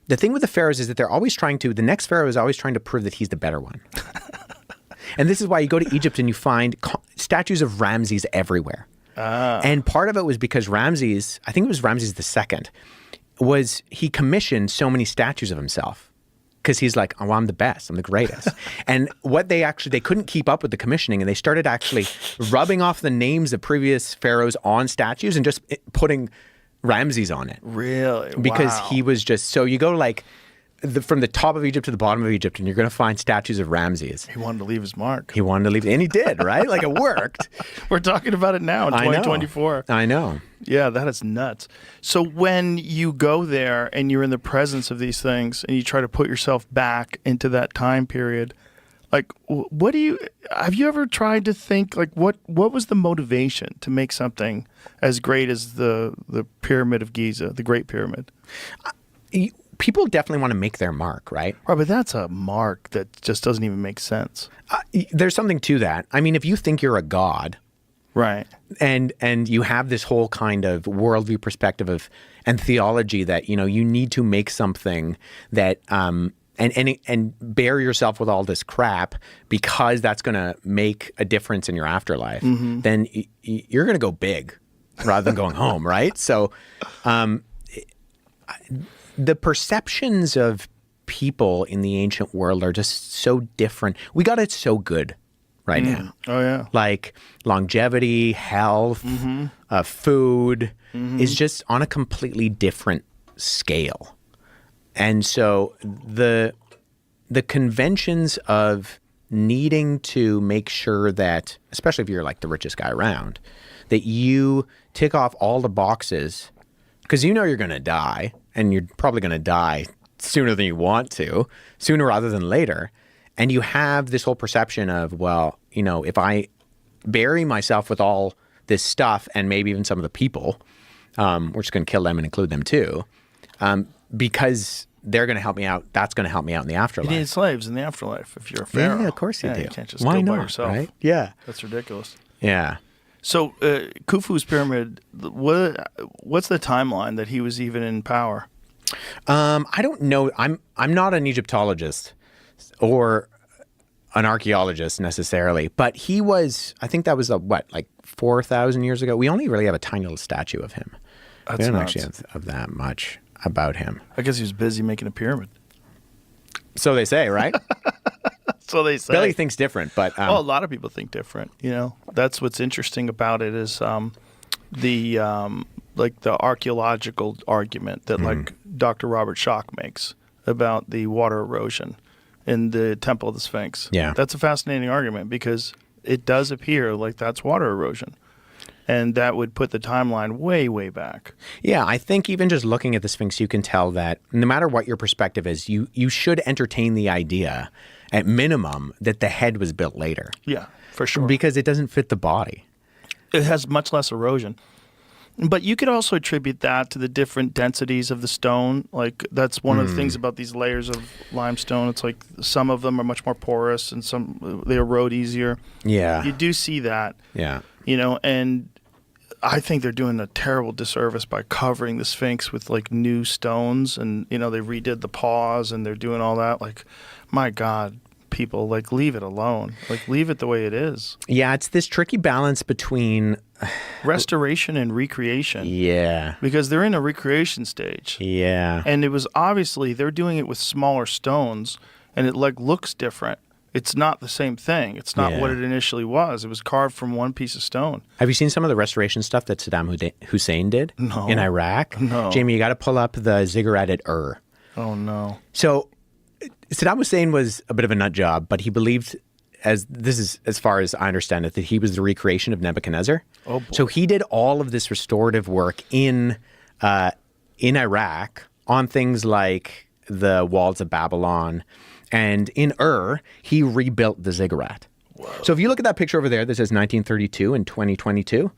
the thing with the pharaohs is that the next pharaoh is always trying to prove that he's the better one. And this is why you go to Egypt and you find statues of Ramses everywhere. And part of it was because Ramses, I think it was Ramses II, he commissioned so many statues of himself. Because he's like, oh, I'm the best, I'm the greatest. And what they couldn't keep up with the commissioning, and they started actually rubbing off the names of previous pharaohs on statues and just putting Ramses on it. Really? Because wow. he was just, so you go like from the top of Egypt to the bottom of Egypt, and you're going to find statues of Ramses. He wanted to leave his mark. And he did, right? Like it worked. We're talking about it now in 2024. I know. Yeah, that is nuts. So when you go there and you're in the presence of these things and you try to put yourself back into that time period, like have you ever tried to think, like, what was the motivation to make something as great as the Pyramid of Giza, the Great Pyramid? People definitely want to make their mark, right? Right, but that's a mark that just doesn't even make sense. There's something to that. I mean, if you think you're a god, right, and you have this whole kind of worldview perspective and theology that you need to make something that and bury yourself with all this crap because that's going to make a difference in your afterlife, then you're going to go big rather than going home, right? So, the perceptions of people in the ancient world are just so different. We got it so good right now. Oh, yeah. Like longevity, health, food is just on a completely different scale. And so the conventions of needing to make sure that, especially if you're like the richest guy around, that you tick off all the boxes, because you're going to die, and you're probably going to die sooner than you want to, sooner rather than later. And you have this whole perception of, well, if I bury myself with all this stuff and maybe even some of the people, we're just going to kill them and include them too, because they're going to help me out. That's going to help me out in the afterlife. You need slaves in the afterlife if you're a pharaoh. Yeah, of course you do. You can't just Why go not, by yourself. right? Yeah. That's ridiculous. Yeah. So Khufu's pyramid, what's the timeline that he was even in power? I don't know. I'm not an Egyptologist, or an archaeologist necessarily, but he was, I think that was like 4,000 years ago. We only really have a tiny little statue of him. We don't actually have that much about him. I guess he was busy making a pyramid. So they say, right? So they say. Billy thinks different, but well, a lot of people think different. That's what's interesting about it is the archaeological argument that like Dr. Robert Schoch makes about the water erosion in the Temple of the Sphinx. Yeah, that's a fascinating argument because it does appear like that's water erosion. And that would put the timeline way, way back. Yeah, I think even just looking at the Sphinx, you can tell that no matter what your perspective is, you should entertain the idea, at minimum, that the head was built later. Yeah, for sure. Because it doesn't fit the body. It has much less erosion. But you could also attribute that to the different densities of the stone. Like, that's one of the things about these layers of limestone. It's like some of them are much more porous and some they erode easier. Yeah. You do see that. Yeah. And I think they're doing a terrible disservice by covering the Sphinx with like new stones, and they redid the paws and they're doing all that. Like, my God, people, like, leave it alone. Like, leave it the way it is. Yeah, it's this tricky balance between restoration and recreation. Yeah. Because they're in a recreation stage. Yeah. And it was obviously they're doing it with smaller stones, and it like looks different. It's not the same thing. It's not what it initially was. It was carved from one piece of stone. Have you seen some of the restoration stuff that Saddam Hussein did in Iraq? No. Jamie, you got to pull up the ziggurat at Ur. Oh, no. So Saddam Hussein was a bit of a nut job, but he believed, as far as I understand it, that he was the recreation of Nebuchadnezzar. Oh, boy. So he did all of this restorative work in Iraq on things like the walls of Babylon. And in Ur, he rebuilt the ziggurat. Whoa. So if you look at that picture over there that says 1932 and 2022,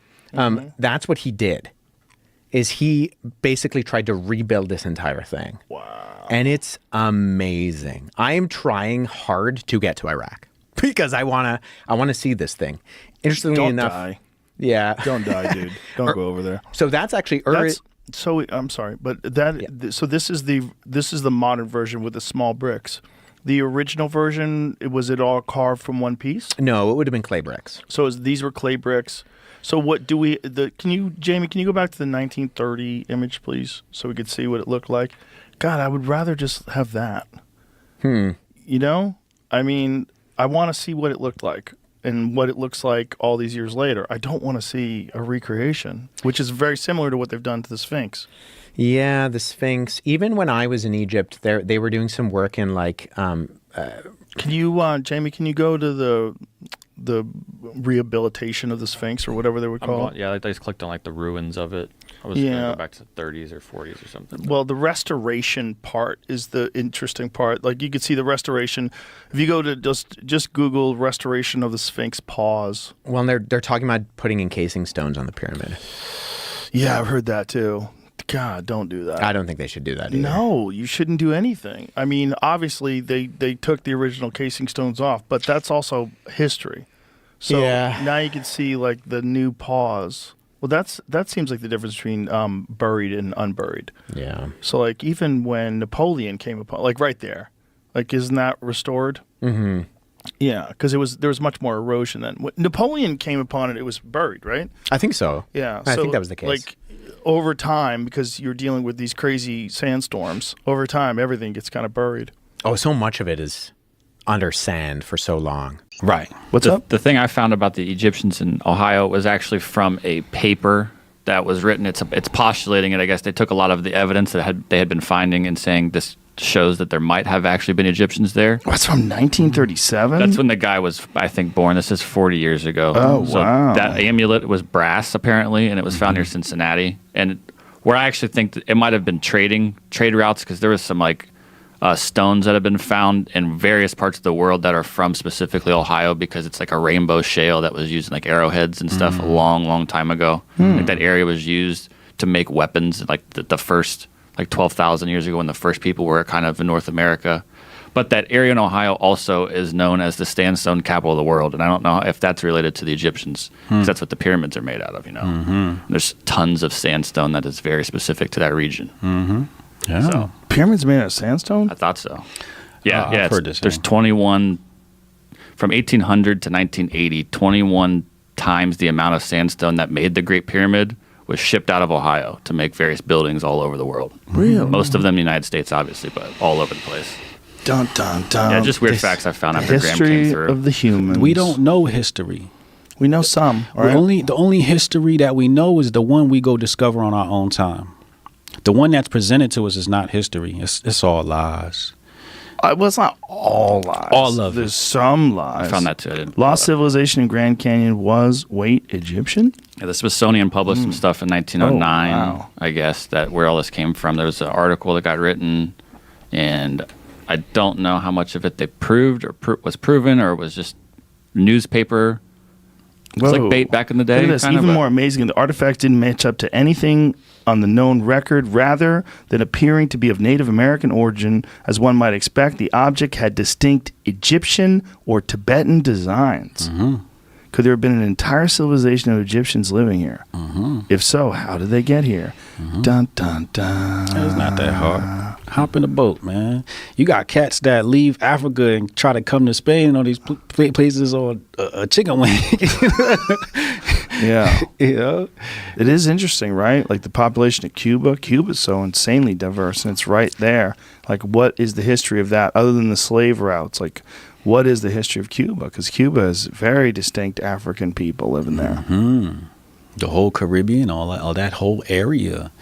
that's what he did, is he basically tried to rebuild this entire thing. Wow. And it's amazing. I am trying hard to get to Iraq because I wanna see this thing. Interestingly enough, die. Yeah. Don't die, dude. Don't go over there. So that's actually Ur. So I'm sorry, but so this is the modern version with the small bricks. The original version, was it all carved from one piece? No, it would have been clay bricks. So these were clay bricks. So what do we? Jamie, can you go back to the 1930 image, please, so we could see what it looked like? God, I would rather just have that. I mean, I want to see what it looked like and what it looks like all these years later. I don't want to see a recreation, which is very similar to what they've done to the Sphinx. Yeah, the Sphinx. Even when I was in Egypt, they were doing some work in like. Can you, Jamie? Can you go to the rehabilitation of the Sphinx or whatever they would call it? Yeah, I just clicked on like the ruins of it. I was going to go back to the 30s or 40s or something. Well, the restoration part is the interesting part. Like, you could see the restoration. If you go to just Google restoration of the Sphinx paws. Well, they're talking about putting encasing stones on the pyramid. Yeah, I've heard that too. God, don't do that. I don't think they should do that either. No, you shouldn't do anything. I mean, obviously, they took the original casing stones off, but that's also history. So now you can see, like, the new paws. Well, that seems like the difference between buried and unburied. Yeah. So, like, even when Napoleon came upon, like, right there, like, isn't that restored? Mm-hmm. Yeah, because there was much more erosion then. When Napoleon came upon it, it was buried, right? I think so. Yeah. I think that was the case. Like, over time, because you're dealing with these crazy sandstorms, over time, everything gets kind of buried. Oh, so much of it is under sand for so long. Right. What's up? The thing I found about the Egyptians in Ohio was actually from a paper that was written. It's postulating it. I guess they took a lot of the evidence that they had been finding and saying this shows that there might have actually been Egyptians there. What's from 1937? That's when the guy was, I think, born. This is 40 years ago. Oh, so wow. That amulet was brass, apparently, and it was found near Cincinnati. And where I actually think that it might have been trade routes, because there was some, like, stones that have been found in various parts of the world that are from specifically Ohio, because it's like a rainbow shale that was used in, like, arrowheads and stuff a long, long time ago. Like, that area was used to make weapons, like the first, like 12,000 years ago when the first people were kind of in North America. But that area in Ohio also is known as the sandstone capital of the world. And I don't know if that's related to the Egyptians, because that's what the pyramids are made out of, There's tons of sandstone that is very specific to that region. Yeah. So, pyramids made out of sandstone? I thought so. Yeah, I've heard this, there's 21 from 1800 to 1980, 21 times the amount of sandstone that made the Great Pyramid was shipped out of Ohio to make various buildings all over the world. Really? Most of them in the United States, obviously, but all over the place. Dun, dun, dun. Yeah, just weird facts I found after Graham came History through. of the humans. We don't know history. We know some. Right? The only history that we know is the one we go discover on our own time. The one that's presented to us is not history. It's all lies. Well, it's not all lies. All of There's it. some lies. I found that too. I didn't Lost civilization in Grand Canyon was, Egyptian? Yeah, the Smithsonian published some stuff in 1909, Oh, wow. I guess, that where all this came from. There was an article that got written, and I don't know how much of it they proved or was proven or was just newspaper. It was Whoa. like bait back in the day. Look at this. kind of, Even but- more amazing, the artifacts didn't match up to anything on the known record. Rather than appearing to be of Native American origin, as one might expect, the object had distinct Egyptian or Tibetan designs. Could there have been an entire civilization of Egyptians living here? If so, how did they get here? Dun, dun, dun. It's not that hard. Hop in a boat, man. You got cats that leave Africa and try to come to Spain on these places on a chicken wing. Yeah. You know? It is interesting, right? Like the population of Cuba. Cuba's so insanely diverse, and it's right there. Like, what is the history of that other than the slave routes? Like, what is the history of Cuba? Because Cuba has very distinct African people living there. The whole Caribbean, all that whole area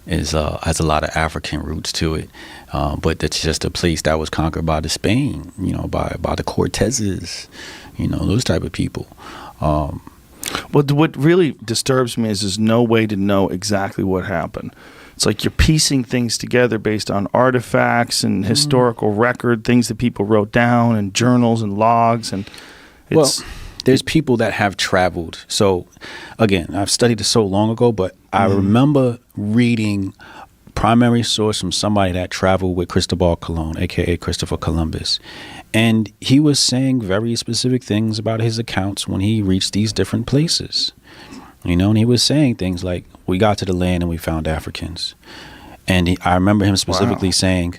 is has a lot of African roots to it. But it's just a place that was conquered by the Spain, by the Cortezes, those type of people. What really disturbs me is there's no way to know exactly what happened. It's like you're piecing things together based on artifacts and historical record, things that people wrote down, and journals and logs. And it's, there's people that have traveled. So, again, I've studied this so long ago, but I remember reading primary source from somebody that traveled with Cristobal Colon, a.k.a. Christopher Columbus. And he was saying very specific things about his accounts when he reached these different places. And he was saying things like, we got to the land and we found Africans. And I remember him specifically saying,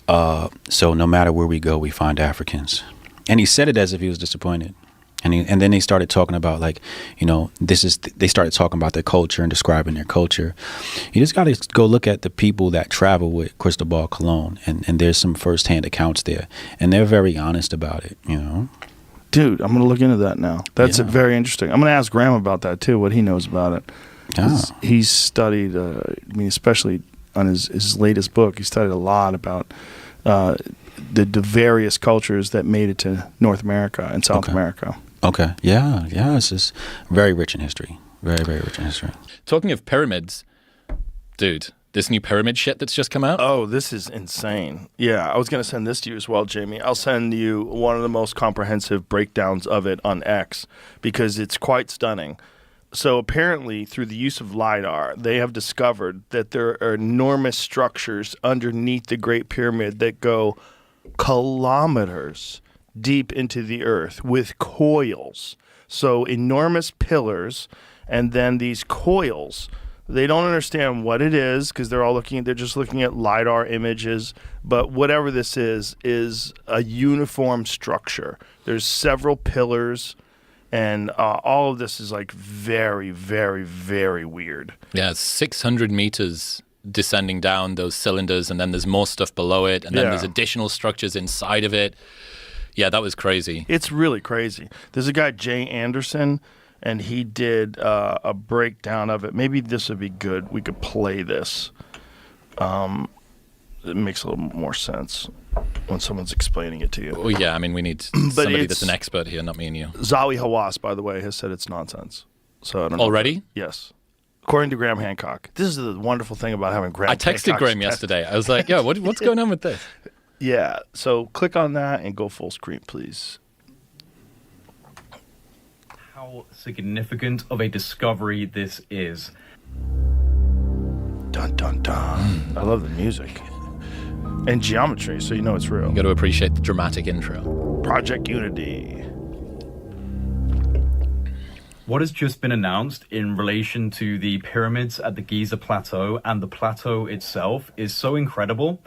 so no matter where we go, we find Africans. And he said it as if he was disappointed. And then they started talking about they started talking about their culture and describing their culture. You just got to go look at the people that travel with Cristobal Colon, and there's some firsthand accounts there, and they're very honest about it. dude, I'm going to look into that now. That's very interesting. I'm going to ask Graham about that too, what he knows about it. He's studied, especially on his latest book, he studied a lot about the various cultures that made it to North America and South America. Okay. Yeah. It's just very rich in history. Very, very rich in history. Talking of pyramids, dude, this new pyramid shit that's just come out? Oh, this is insane. Yeah, I was going to send this to you as well, Jamie. I'll send you one of the most comprehensive breakdowns of it on X because it's quite stunning. So apparently, through the use of LiDAR, they have discovered that there are enormous structures underneath the Great Pyramid that go kilometers deep into the earth with coils. So enormous pillars, and then these coils. They don't understand what it is because they're just looking at LiDAR images. But whatever this is a uniform structure. There's several pillars. And all of this is like very, very, very weird. Yeah, it's 600 meters descending down those cylinders, and then there's more stuff below it, and then there's additional structures inside of it. Yeah, that was crazy. It's really crazy. There's a guy, Jay Anderson, and he did a breakdown of it. Maybe this would be good. We could play this. It makes a little more sense when someone's explaining it to you. Oh, yeah, I mean, we need somebody that's an expert here, not me and you. Zawi Hawass, by the way, has said it's nonsense. So I don't know. Already? Yes. According to Graham Hancock. This is the wonderful thing about having Graham Hancock. I texted Graham yesterday. I was like, yo, what's going on with this? Yeah, so click on that and go full screen, please. How significant of a discovery this is. Dun, dun, dun. I love the music. And geometry, so you know it's real. You got to appreciate the dramatic intro. Project Unity. What has just been announced in relation to the pyramids at the Giza Plateau and the plateau itself is so incredible,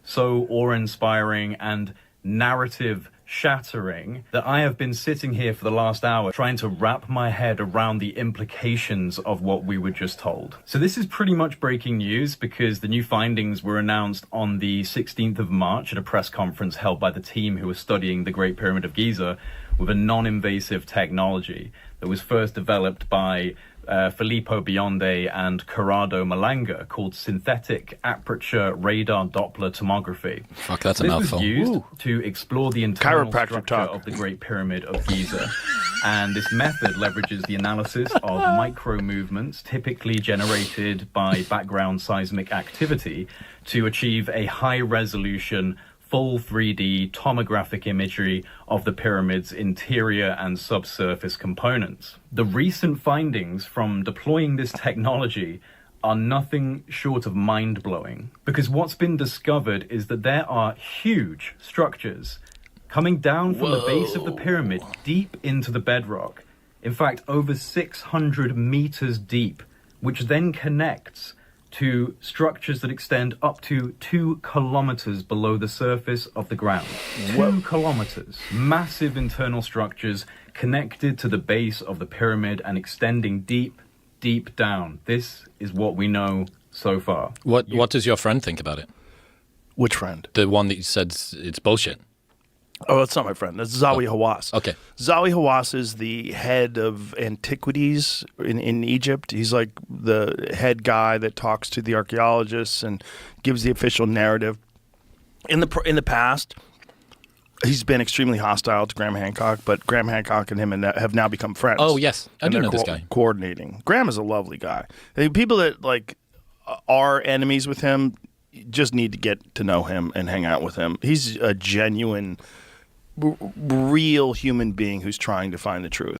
so awe-inspiring, and narrative shattering that I have been sitting here for the last hour trying to wrap my head around the implications of what we were just told. So this is pretty much breaking news because the new findings were announced on the 16th of March at a press conference held by the team who was studying the Great Pyramid of Giza with a non-invasive technology that was first developed by Filippo Bionde and Corrado Malanga, called synthetic aperture radar Doppler tomography. Fuck, that's a mouthful. This was used to explore the internal structure of the Great Pyramid of Giza. And this method leverages the analysis of micro movements typically generated by background seismic activity to achieve a high resolution full 3D tomographic imagery of the pyramid's interior and subsurface components. The recent findings from deploying this technology are nothing short of mind-blowing, because what's been discovered is that there are huge structures coming down from the base of the pyramid deep into the bedrock. In fact, over 600 meters deep, which then connects to structures that extend up to 2 kilometers below the surface of the ground. 2 kilometers. Massive internal structures connected to the base of the pyramid and extending deep, deep down. This is what we know so far. What does your friend think about it? Which friend? The one that you said it's bullshit. Oh, that's not my friend. That's Zawi Hawass. Okay. Zawi Hawass is the head of antiquities in Egypt. He's like the head guy that talks to the archaeologists and gives the official narrative. In the past, he's been extremely hostile to Graham Hancock, but Graham Hancock and him have now become friends. Oh, yes. I do know this guy. Coordinating. Graham is a lovely guy. People that like are enemies with him just need to get to know him and hang out with him. He's a genuine, real human being who's trying to find the truth.